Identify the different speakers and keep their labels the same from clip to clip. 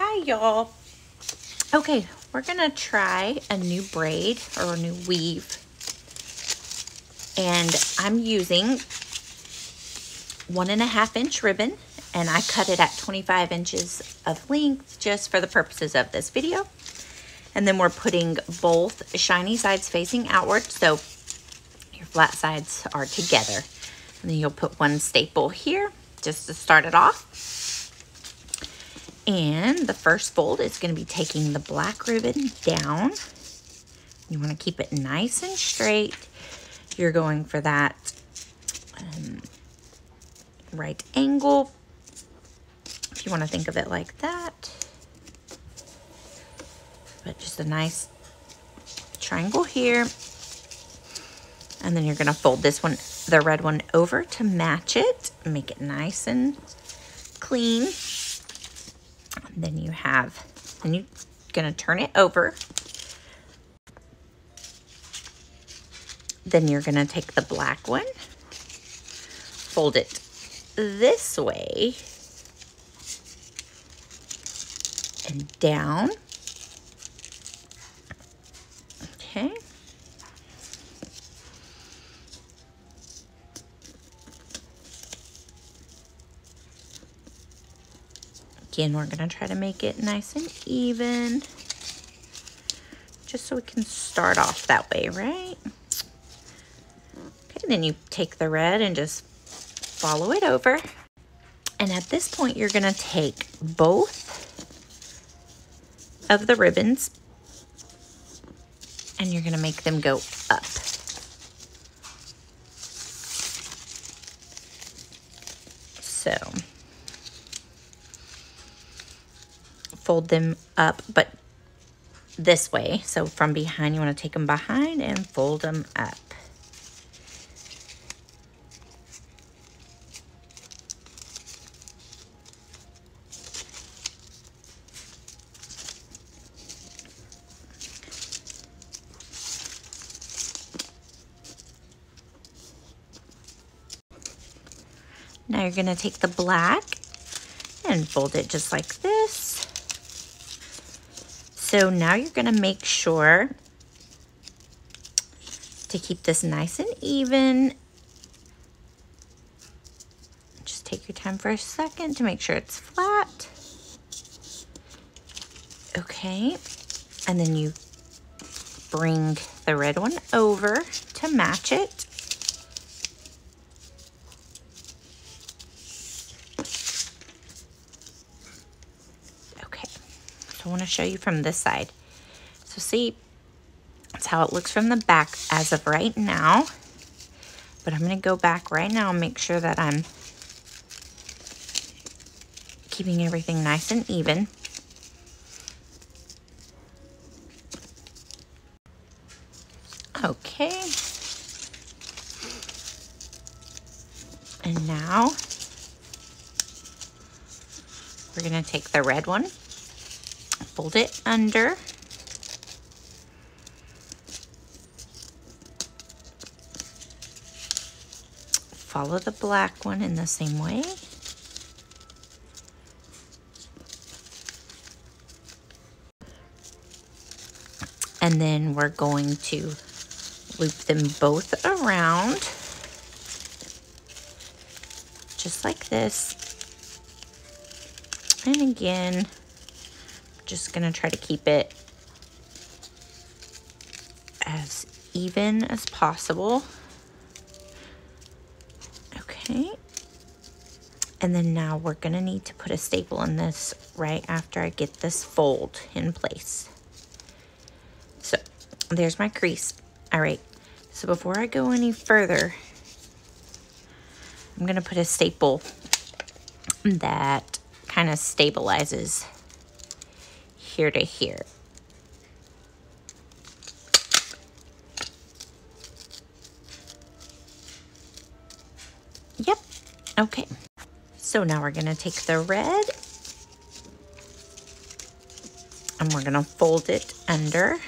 Speaker 1: Hi y'all. Okay, we're gonna try a new braid or a new weave, and I'm using 1.5 inch ribbon, and I cut it at 25 inches of length just for the purposes of this video. And then we're putting both shiny sides facing outward, so your flat sides are together. And then you'll put one staple here just to start it off. And the first fold is going to be taking the black ribbon down. You want to keep it nice and straight. You're going for that right angle, if you want to think of it like that. But just a nice triangle here. And then you're going to fold this one, the red one, over to match it. Make it nice and clean. And then you're going to turn it over. Then you're going to take the black one, fold it this way and down. Okay. Again, we're going to try to make it nice and even, just so we can start off that way, right? Okay, then you take the red and just follow it over. And at this point, you're going to take both of the ribbons and you're going to make them go up. So fold them up, but this way. So from behind, you want to take them behind and fold them up. Now you're going to take the black and fold it just like this. So now you're going to make sure to keep this nice and even. Just take your time for a second to make sure it's flat. Okay, and then you bring the red one over to match it. I want to show you from this side. So see, that's how it looks from the back as of right now. But I'm going to go back right now and make sure that I'm keeping everything nice and even. Okay. And now we're going to take the red one, fold it under, follow the black one in the same way, and then we're going to loop them both around just like this. And again, just gonna try to keep it as even as possible. Okay. And then now we're gonna need to put a staple in this right after I get this fold in place. So there's my crease. All right, so before I go any further, I'm gonna put a staple that kind of stabilizes here to here. Yep, okay. So now we're gonna take the red and we're gonna fold it under.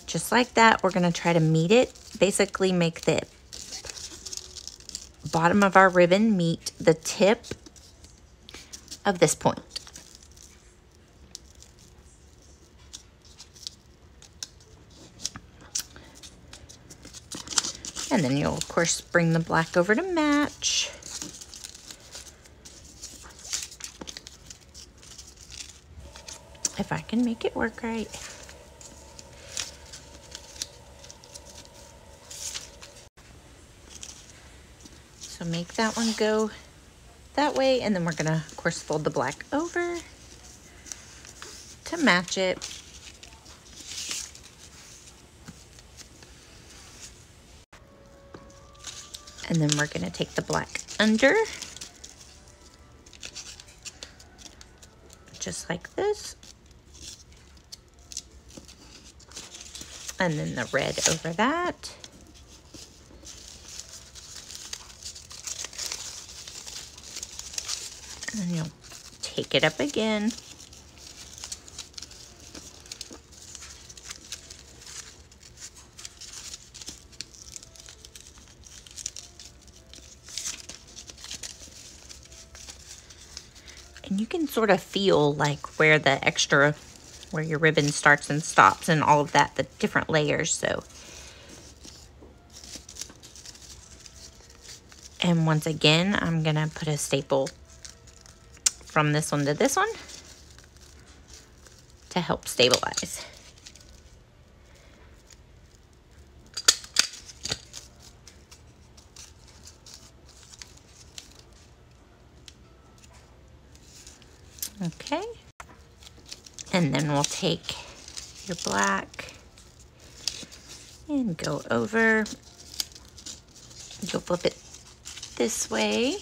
Speaker 1: Just like that, we're gonna try to meet it. Basically make the bottom of our ribbon meet the tip of this point. And then you'll, of course, bring the black over to match. If I can make it work right. So make that one go that way, and then we're gonna, of course, fold the black over to match it. And then we're gonna take the black under, just like this. And then the red over that. And then you'll take it up again. And you can sort of feel like where the extra, where your ribbon starts and stops and all of that, the different layers. So, and once again, I'm gonna put a staple from this one to this one to help stabilize. Okay, and then we'll take your black and go over. You'll flip it this way.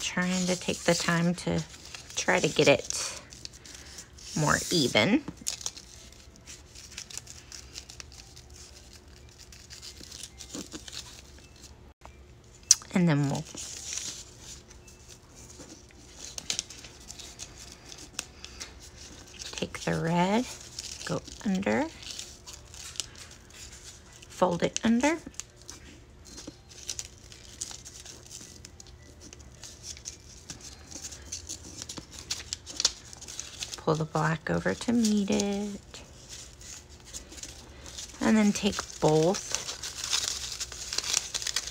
Speaker 1: Trying to take the time to try to get it more even. And then we'll take the red, go under, fold it under, pull the black over to meet it, and then take both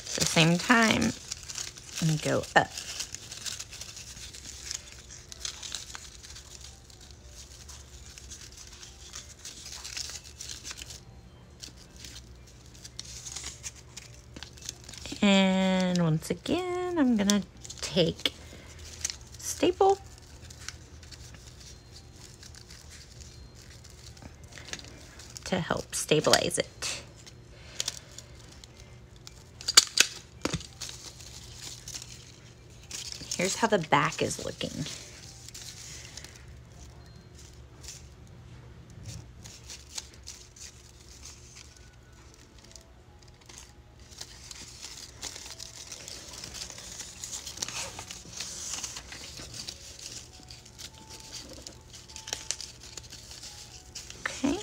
Speaker 1: at the same time and go up. And once again, I'm gonna take staple, to help stabilize it. Here's how the back is looking. Okay.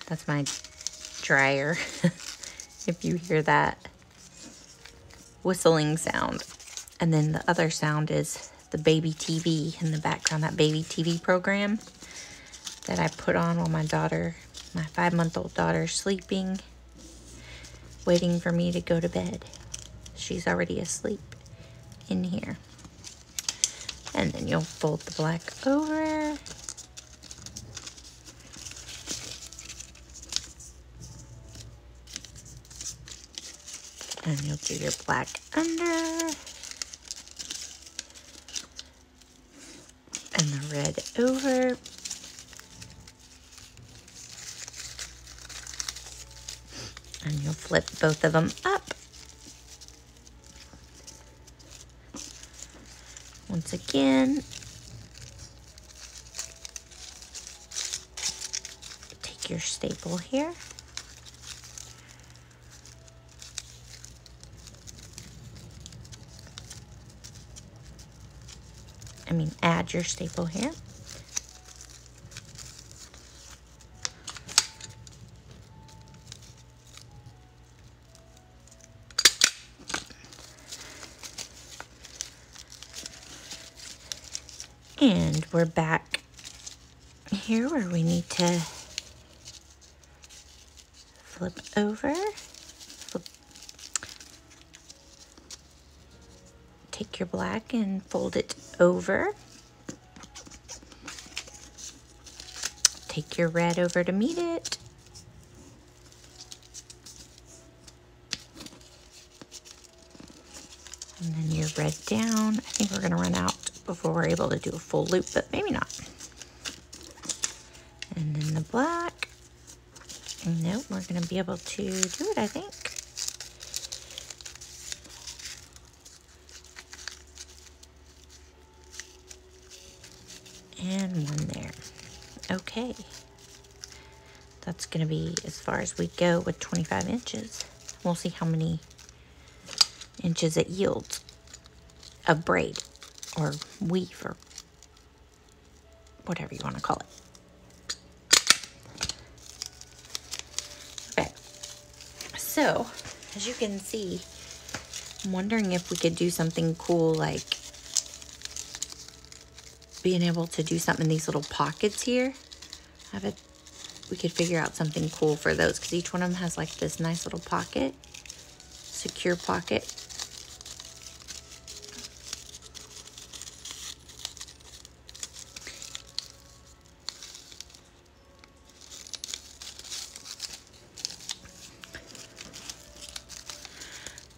Speaker 1: That's my dryer, if you hear that whistling sound. And then the other sound is the baby TV in the background, that baby TV program that I put on while my 5-month-old daughter's sleeping, waiting for me to go to bed. She's already asleep in here. And then you'll fold the black over. And you'll do your black under. And the red over. And you'll flip both of them up. Once again, take your staple here. add your staple here. And we're back here where we need to flip over, take your black and fold it over. Take your red over to meet it. And then your red down. I think we're gonna run out before we're able to do a full loop, but maybe not. And then the black. Nope, we're gonna be able to do it, I think. And one there. Okay. That's gonna be as far as we go with 25 inches. We'll see how many inches it yields of braid or weave or whatever you want to call it. Okay, so as you can see, I'm wondering if we could do something cool, like being able to do something in these little pockets here. We could figure out something cool for those, because each one of them has like this nice little pocket, secure pocket.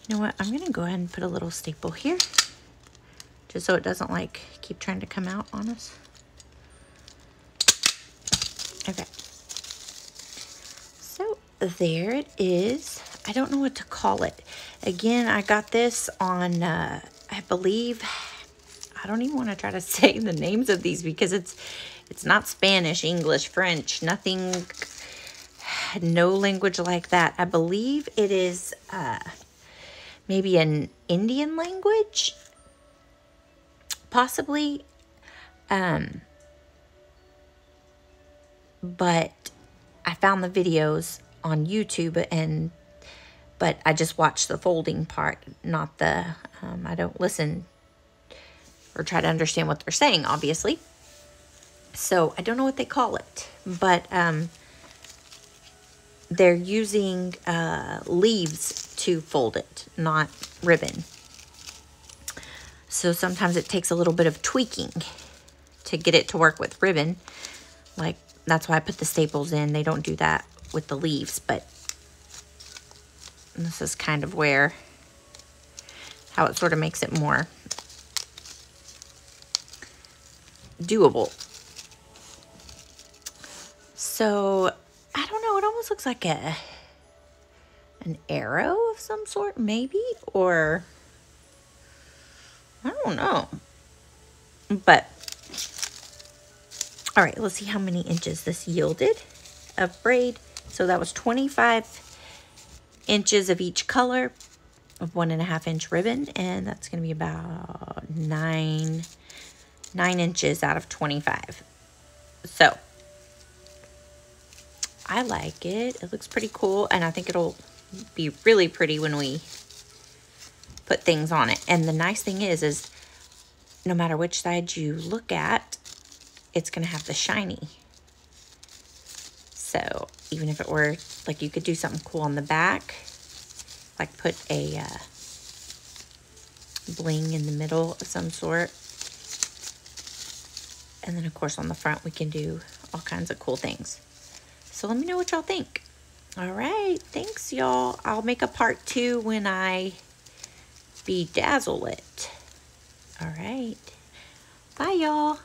Speaker 1: You know what, I'm gonna go ahead and put a little staple here, just so it doesn't like keep trying to come out on us. Okay. So there it is. I don't know what to call it. Again, I got this on, I believe, I don't even want to try to say the names of these because it's not Spanish, English, French, nothing, no language like that. I believe it is maybe an Indian language, possibly. But I found the videos on YouTube, but I just watched the folding part, not the, I don't listen or try to understand what they're saying, obviously. So I don't know what they call it, but they're using leaves to fold it, not ribbon. So sometimes it takes a little bit of tweaking to get it to work with ribbon. Like, that's why I put the staples in. They don't do that with the leaves, but this is kind of how it sort of makes it more doable. So, I don't know, it almost looks like an arrow of some sort, maybe, or I don't know. But, all right, let's see how many inches this yielded of braid. So that was 25 inches of each color of 1.5 inch ribbon, and that's going to be about 9 inches out of 25. So I like it. It looks pretty cool, and I think it'll be really pretty when we put things on it. And the nice thing is no matter which side you look at, it's going to have the shiny. So even if it were, like, you could do something cool on the back, like put a bling in the middle of some sort. And then, of course, on the front, we can do all kinds of cool things. So let me know what y'all think. All right. Thanks, y'all. I'll make a part 2 when I bedazzle it. All right. Bye, y'all.